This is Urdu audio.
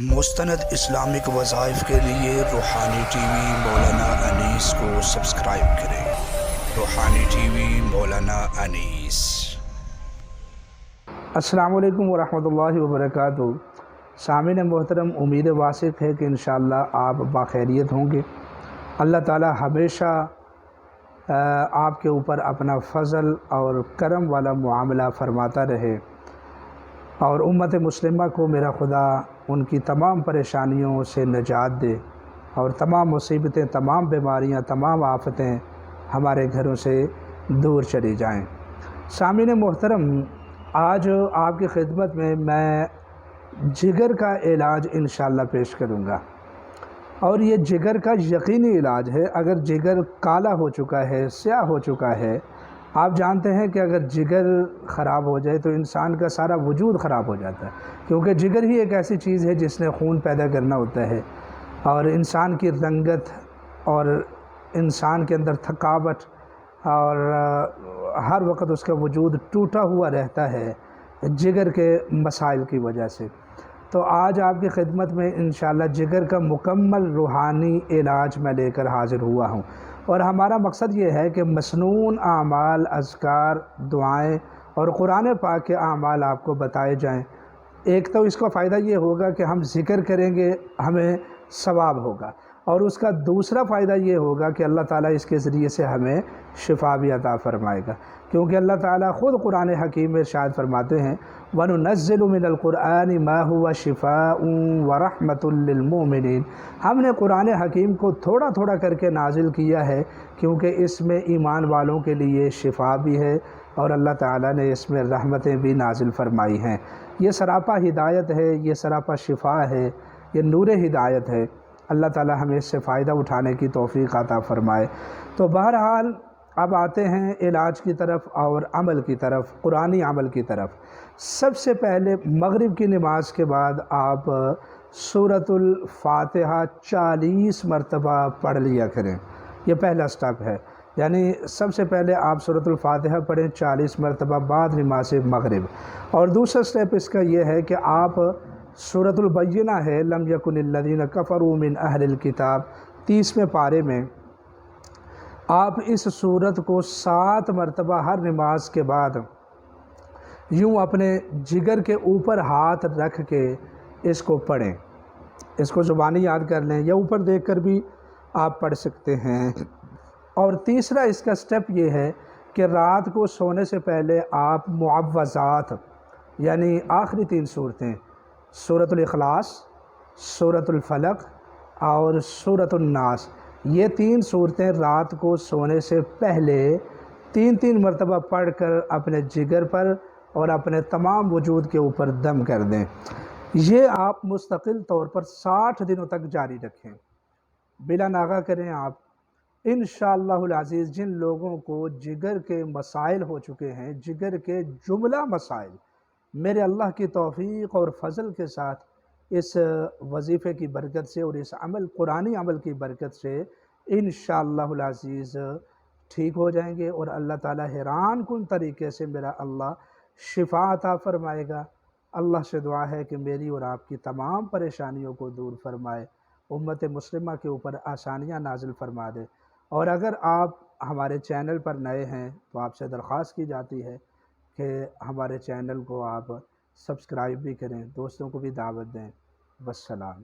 مستند اسلامک وظائف کے لیے روحانی ٹی وی مولانا انیس کو سبسکرائب کریں۔ روحانی ٹی وی مولانا انیس۔ السلام علیکم ورحمۃ اللہ وبرکاتہ۔ سامعین محترم، امید واثق ہے کہ انشاءاللہ آپ باخیریت ہوں گے۔ اللہ تعالی ہمیشہ آپ کے اوپر اپنا فضل اور کرم والا معاملہ فرماتا رہے، اور امت مسلمہ کو میرا خدا ان کی تمام پریشانیوں سے نجات دے، اور تمام مصیبتیں، تمام بیماریاں، تمام آفتیں ہمارے گھروں سے دور چلی جائیں۔ سامعین محترم، آج آپ کی خدمت میں جگر کا علاج انشاءاللہ پیش کروں گا، اور یہ جگر کا یقینی علاج ہے۔ اگر جگر کالا ہو چکا ہے، سیاہ ہو چکا ہے، آپ جانتے ہیں کہ اگر جگر خراب ہو جائے تو انسان کا سارا وجود خراب ہو جاتا ہے، کیونکہ جگر ہی ایک ایسی چیز ہے جس نے خون پیدا کرنا ہوتا ہے، اور انسان کی رنگت اور انسان کے اندر تھکاوٹ اور ہر وقت اس کا وجود ٹوٹا ہوا رہتا ہے جگر کے مسائل کی وجہ سے۔ تو آج آپ کی خدمت میں انشاءاللہ جگر کا مکمل روحانی علاج میں لے کر حاضر ہوا ہوں، اور ہمارا مقصد یہ ہے کہ مسنون اعمال، اذکار، دعائیں اور قرآن پاک کے اعمال آپ کو بتائے جائیں۔ ایک تو اس کا فائدہ یہ ہوگا کہ ہم ذکر کریں گے، ہمیں ثواب ہوگا، اور اس کا دوسرا فائدہ یہ ہوگا کہ اللہ تعالیٰ اس کے ذریعے سے ہمیں شفا بھی عطا فرمائے گا، کیونکہ اللہ تعالیٰ خود قرآن حکیم میں ارشاد فرماتے ہیں وَنُنَزِّلُ مِنَ الْقُرْآنِ مَا هُوَ شِفَاءٌ وَرَحْمَةٌ لِّلْمُؤْمِنِينَ۔ ہم نے قرآن حکیم کو تھوڑا تھوڑا کر کے نازل کیا ہے، کیونکہ اس میں ایمان والوں کے لیے شفا بھی ہے، اور اللہ تعالیٰ نے اس میں رحمتیں بھی نازل فرمائی ہیں۔ یہ سراپا ہدایت ہے، یہ سراپا شفا ہے، یہ نور ہدایت ہے۔ اللہ تعالیٰ ہمیں اس سے فائدہ اٹھانے کی توفیق عطا فرمائے۔ تو بہرحال اب آتے ہیں علاج کی طرف اور عمل کی طرف، قرآنی عمل کی طرف۔ سب سے پہلے مغرب کی نماز کے بعد آپ سورۃ الفاتحہ 40 مرتبہ پڑھ لیا کریں۔ یہ پہلا سٹیپ ہے، یعنی سب سے پہلے آپ سورۃ الفاتحہ پڑھیں 40 مرتبہ بعد نماز مغرب۔ اور دوسرا سٹیپ اس کا یہ ہے کہ آپ سورۃ البینہ ہے لم یکن الذین کفروا من اہل الکتاب 30ویں پارے میں، آپ اس سورت کو 7 مرتبہ ہر نماز کے بعد یوں اپنے جگر کے اوپر ہاتھ رکھ کے اس کو پڑھیں۔ اس کو زبانی یاد کر لیں یا اوپر دیکھ کر بھی آپ پڑھ سکتے ہیں۔ اور تیسرا اس کا سٹیپ یہ ہے کہ رات کو سونے سے پہلے آپ معوذات، یعنی آخری 3 صورتیں، سورۃ الاخلاص، سورۃ الفلق اور سورۃ الناس، یہ 3 صورتیں رات کو سونے سے پہلے 3 مرتبہ پڑھ کر اپنے جگر پر اور اپنے تمام وجود کے اوپر دم کر دیں۔ یہ آپ مستقل طور پر 60 دنوں تک جاری رکھیں، بلا ناغہ کریں آپ۔ انشاءاللہ العزیز جن لوگوں کو جگر کے مسائل ہو چکے ہیں، جگر کے جملہ مسائل، میرے اللہ کی توفیق اور فضل کے ساتھ اس وظیفے کی برکت سے اور اس قرآنی عمل کی برکت سے انشاءاللہ العزیز ٹھیک ہو جائیں گے، اور اللہ تعالیٰ حیران کن طریقے سے میرا اللہ شفا عطا فرمائے گا۔ اللہ سے دعا ہے کہ میری اور آپ کی تمام پریشانیوں کو دور فرمائے، امت مسلمہ کے اوپر آسانیاں نازل فرما دے۔ اور اگر آپ ہمارے چینل پر نئے ہیں تو آپ سے درخواست کی جاتی ہے کہ ہمارے چینل کو آپ سبسکرائب بھی کریں، دوستوں کو بھی دعوت دیں۔ والسلام۔